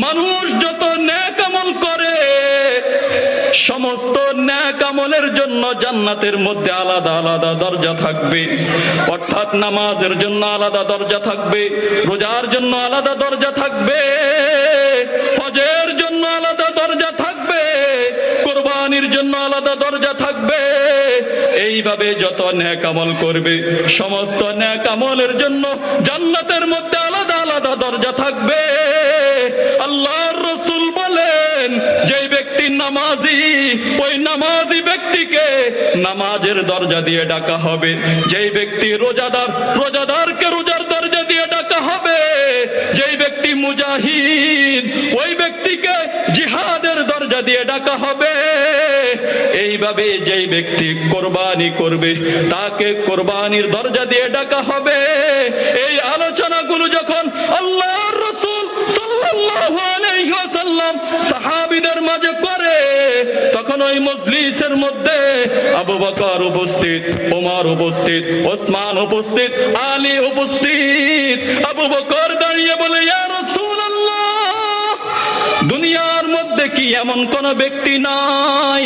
মানুষ যত নেক আমল করে সমস্ত নেক আমলের জন্য জান্নাতের মধ্যে আলাদা আলাদা দরজা থাকবে। অর্থাৎ নামাজের জন্য আলাদা দরজা থাকবে, রোজার জন্য আলাদা দরজা থাকবে, হজের জন্য আলাদা দরজা থাকবে, কুরবানির জন্য আলাদা দরজা থাকবে। এইভাবে যত নেক আমল করবে সমস্ত নেক আমলের জন্য জান্নাতের মধ্যে আলাদা আলাদা দরজা থাকবে। আল্লাহর রাসূল বলেন, যে ব্যক্তি নামাজি ওই নামাজি ব্যক্তিকে নামাজের দরজা দিয়ে ডাকা হবে। যেই ব্যক্তি রোজাদার রোজাদারকে রোজার দরজা দিয়ে ডাকা হবে। যেই ব্যক্তি মুজাহিদ ওই ব্যক্তিকে জিহাদের দরজা দিয়ে ডাকা হবে। এইভাবে যেই ব্যক্তি কোরবানি করবে তাকে কোরবানির দরজা দিয়ে ডাকা হবে। এই আলোচনাগুলো যখন আল্লাহর রাসূল সাল্লাল্লাহু আলাইহি ওয়াসাল্লাম সাহাবীদের মাঝে করে, তখন ওই মজলিসের মধ্যে আবু বকর উপস্থিত, ওমর উপস্থিত, ওসমান উপস্থিত, আলী উপস্থিত। আবু বকর দাঁড়িয়ে বলে, ইয়া রাসূলুল্লাহ, দুনিয়ার মধ্যে কি এমন কোন ব্যক্তি নাই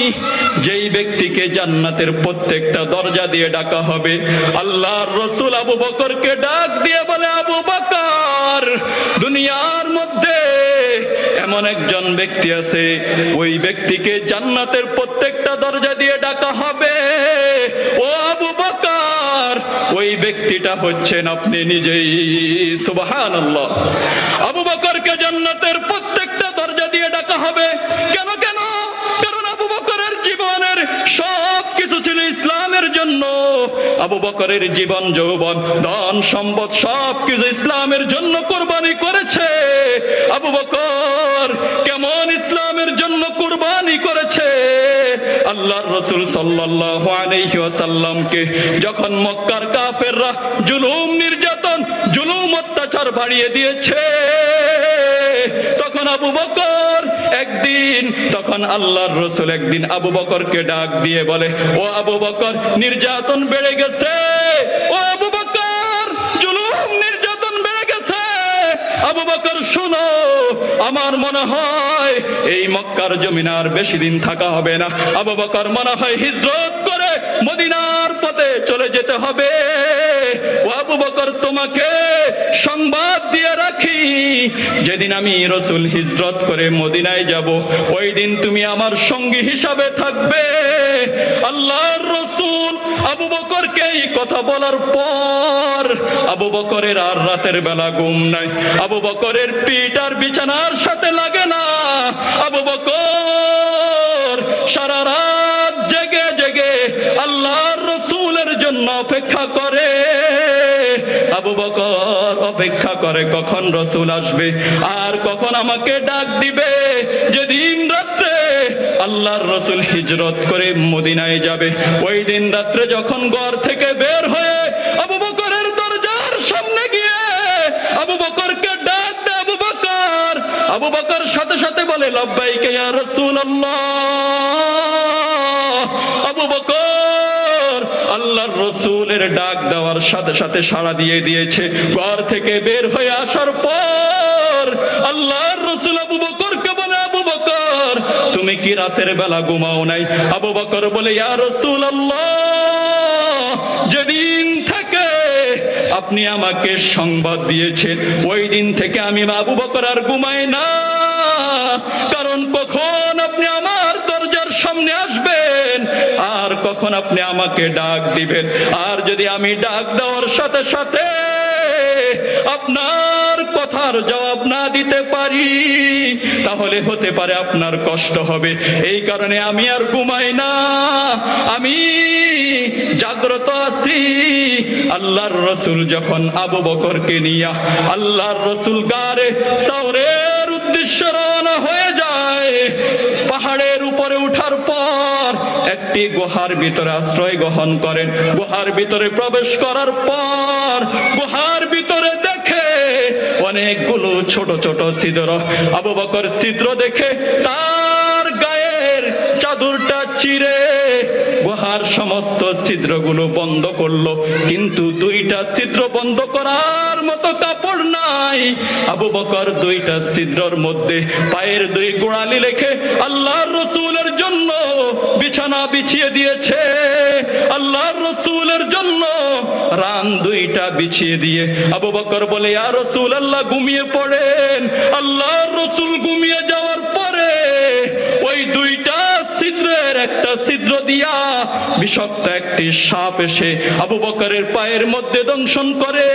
যেই ব্যক্তিকে জান্নাতের প্রত্যেকটা দরজা দিয়ে ডাকা হবে? আল্লাহর রাসূল আবু বকরকে ডাক দিয়ে বলে, আবু বকর, দুনিয়ার মধ্যে এমন একজন ব্যক্তি আছে, ওই ব্যক্তিকে জান্নাতের প্রত্যেকটা দরজা দিয়ে ডাকা হবে। ও আবু বকর, ওই ব্যক্তিটা হচ্ছেন আপনি নিজেই। সুবহানাল্লাহ। আবু বকরকে জান্নাতের প্রত্যেকটা দরজা দিয়ে ডাকা হবে। কেন? কারণ আবু বকরের জীবনের সব কিছু ছিল ইসলামের জন্য। আবু বকরের জীবন যৌবন ধন সম্পদ সব কিছু ইসলামের জন্য কোরবানি করেছে। আবু বকর কেমন ইসলামের জন্য কোরবানি করেছে? আল্লাহর রাসূল সাল্লাল্লাহু আলাইহি ওয়াসাল্লামকে যখন মক্কার কাফেররা জুলুম নির্যাতন জুলুম অত্যাচার বাড়িয়ে দিয়েছে, তখন আবু বকর তখন আল্লাহর রাসূল একদিন আবু বকরকে ডাক দিয়ে বলে, ও আবু বকর, নির্যাতন বেড়ে গেছে। ও আবু বকর, জুলুম নির্যাতন বেড়ে গেছে। আবু বকর শোনো, আমার মনে হয় এই মক্কার জমিনে আর বেশি দিন থাকা হবে না। আবু বকর মনে হয় হিজরত করে মদিনার পথে চলে যেতে হবে। ও আবু বকর, তোমাকে সংবাদ দিয়ে রাখি, যেদিন আমি রাসূল হিজরত করে মদিনায় যাব, ওই দিন তুমি আমার সঙ্গী হিসাবে থাকবে। আল্লাহর রাসূল আবু বকরকে এই কথা বলার পর আবু বকরের আর রাতের বেলা ঘুম নাই। আবু বকরের পিঠ আর বিছানার সাথে লাগে না। আবু বকর সারা রাত জেগে জেগে আল্লাহর রাসূলের জন্য অপেক্ষা করে। আবু বকর অপেক্ষা করে কখন রাসূল আসবে আর কখন আমাকে ডাক দিবে। যেদিন রাত্রে আল্লাহর রাসূল হিজরত করে মদিনায় যাবে, ওই দিন রাত্রে যখন ঘর থেকে বের হয়ে আবু বকরের দরজার সামনে গিয়ে আবু বকরকে ডাক দেয়, আবু বকর। আবু বকর সাথে সাথে বলে, লাব্বাইকা ইয়া রাসূলুল্লাহ। আবু বকর আল্লাহর রাসূলের ডাক দেওয়ার সাথে সাথে সাড়া দিয়ে দিয়েছে। ঘর থেকে বের হয়ে আসার পর আল্লাহর রাসূল আবু বকরকে বলে, আবু বকর, তুমি কি রাতের বেলা ঘুমাও নাই? আবু বকর বলে, ইয়া রাসূলুল্লাহ, যেদিন থেকে আপনি আমাকে সংবাদ দিয়েছেন ওই দিন থেকে আমি আবু বকর আর ঘুমাই না। কারণ কখন আপনি আমার দরজার সামনে আসবেন আর কখন আপনি আমাকে ডাক দিবেন। আর যদি আমি ডাক দেওয়ার সাথে সাথে আপনার কথার জবাব না দিতে পারি, তাহলে হতে পারে আপনার কষ্ট হবে। এই কারণে আমি আর ঘুমাই না, আমি জাগ্রত আছি। আল্লাহর রাসূল যখন আবু বকরকে নিয়ে আল্লাহর রাসূল গারে সাওরের উদ্দেশ্যে রওনা হয়ে যায়, পাহাড়ের উপরে ওঠার পর একটি গুহার ভিতরে আশ্রয় গ্রহণ করেন। গুহার ভিতরে প্রবেশ করার পর গুহার ভিতরে দেখে অনেকগুলো ছোট ছোট ছিদ্র। আবু বকর ছিদ্র দেখে তার গায়ের চাদরটা চিরে গুহার লোহার সমস্ত ছিদ্রগুলো বন্ধ করলো, কিন্তু দুইটা ছিদ্র বন্ধ করার মতো কাপড় নাই। আবু বকর দুইটা ছিদ্রর মধ্যে পায়ের দুই গোড়ালি রেখে আল্লাহর রাসূলের জন্য বিছানা বিছিয়ে দিয়েছে। আল্লাহর রাসূলের জন্য রান দুইটা বিছিয়ে দিয়ে আবু বকর বলে, ইয়া রাসূলুল্লাহ, ঘুমিয়ে পড়েন। আল্লাহর রাসূল ঘুমিয়ে যাওয়ার পরে ওই দুইটা ছিদ্রের একটা ছিদ্র দিয়া বিষাক্ত একটি সাপ এসে আবু বকরের পায়ের মধ্যে দংশন করে।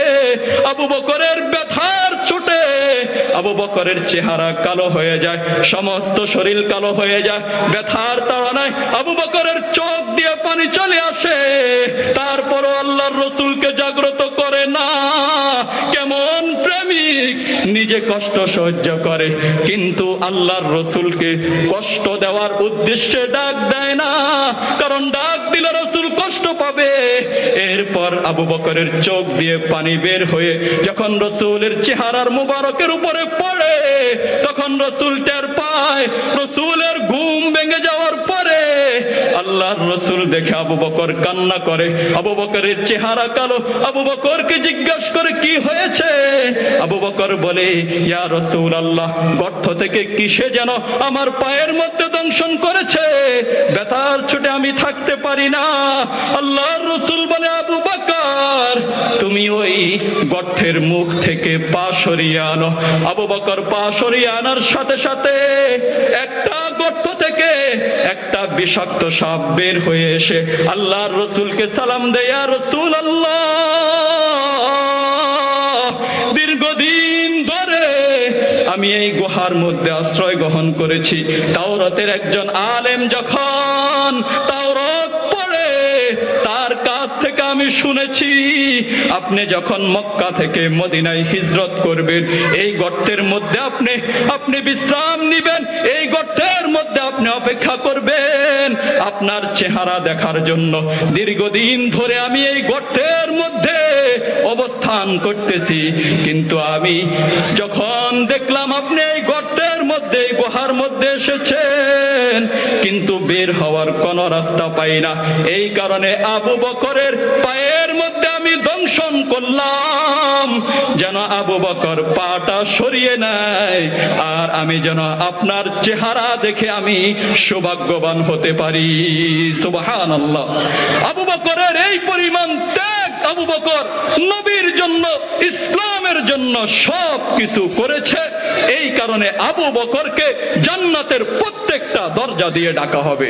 আবু বকরের ব্যথার চোটে আবু বকরের চেহারা কালো হয়ে যায়, সমস্ত শরীর কালো হয়ে যায়। ব্যথার তাড়নায় আবু বকরের চোখ দিয়ে পানি চলে আসে। তারপরও আল্লাহর রাসূলকে জাগ্রত করে না। কেমন প্রেমিক, নিজে কষ্ট সহ্য করে কিন্তু আল্লাহর রাসূলকে কষ্ট দেওয়ার উদ্দেশ্যে ডাক দেয় না, কারণ ডাক দিলে রাসূল কষ্ট পাবে। এরপর আবু বকরের চোখ দিয়ে পানি বের হয়ে যখন রাসূলের চেহারার মুবারকের উপরে পড়ে, তখন রাসূল টের পায়। রাসূলের ঘুম ভেঙে যাওয়ার পরে আল্লাহর রাসূল দেখে আবু বকর কান্না করে। আবু বকরের চেহারা কালো। আবু বকরকে জিজ্ঞাসা করে, কি হয়েছে? আবু বকর বলে, ইয়া রাসূলুল্লাহ, গর্ত থেকে কিসে যেন আমার পায়ের মধ্যে দংশন করেছে। ব্যথার চোটে আমি থাকতে পারি না। আল্লাহর রাসূল বলে, আবু বকর, তুমি ওই গর্তের মুখ থেকে পা সরিয়ে আনো। আবু বকর পা সরিয়ে আনার সাথে সাথে একটা গর্ত থেকে একটা বিষাক্ত সাপ বের হয়ে এসে আল্লাহর রাসূলকে সালাম দেয়, ইয়া রাসূলুল্লাহ, দীর্ঘদিন ধরে আমি এই গুহার মধ্যে আশ্রয় গ্রহণ করেছি। তাওরাতের একজন আলেম যখন তাওরাত পড়ে, তার কাছ থেকে আমি শুনেছি আপনি যখন মক্কা থেকে মদিনায় হিজরত করবেন, এই গর্তের মধ্যে আপনি বিশ্রাম নিবেন, এই গর্তের মধ্যে আপনি অপেক্ষা করবেন আপনার চেহারা দেখার জন্য। দীর্ঘদিন ধরে আমি এই গর্তের মধ্যে অবস্থান করতেছি, কিন্তু আমি যখন দেখলাম আপনি এই গর্তের মধ্যে, এই গুহার মধ্যে এসেছেন, কিন্তু বের হওয়ার কোনো রাস্তা পাই না। এই কারণে আবু বকরের পায়ের মধ্যে আমি দংশন করলাম, যেন আবু বকর পাটা সরিয়ে নেয়, আর আমি যেন আপনার চেহারা দেখে আমি সৌভাগ্যবান হতে পারি। সুবহানাল্লাহ। আবু বকরের এই পরিমাণ ত্যাগ, আবু বকর নবীর জন্য, ইসলামের জন্য সব কিছু করেছে। এই কারণে আবু বকরকে জান্নাতের প্রত্যেকটা দরজা দিয়ে ডাকা হবে।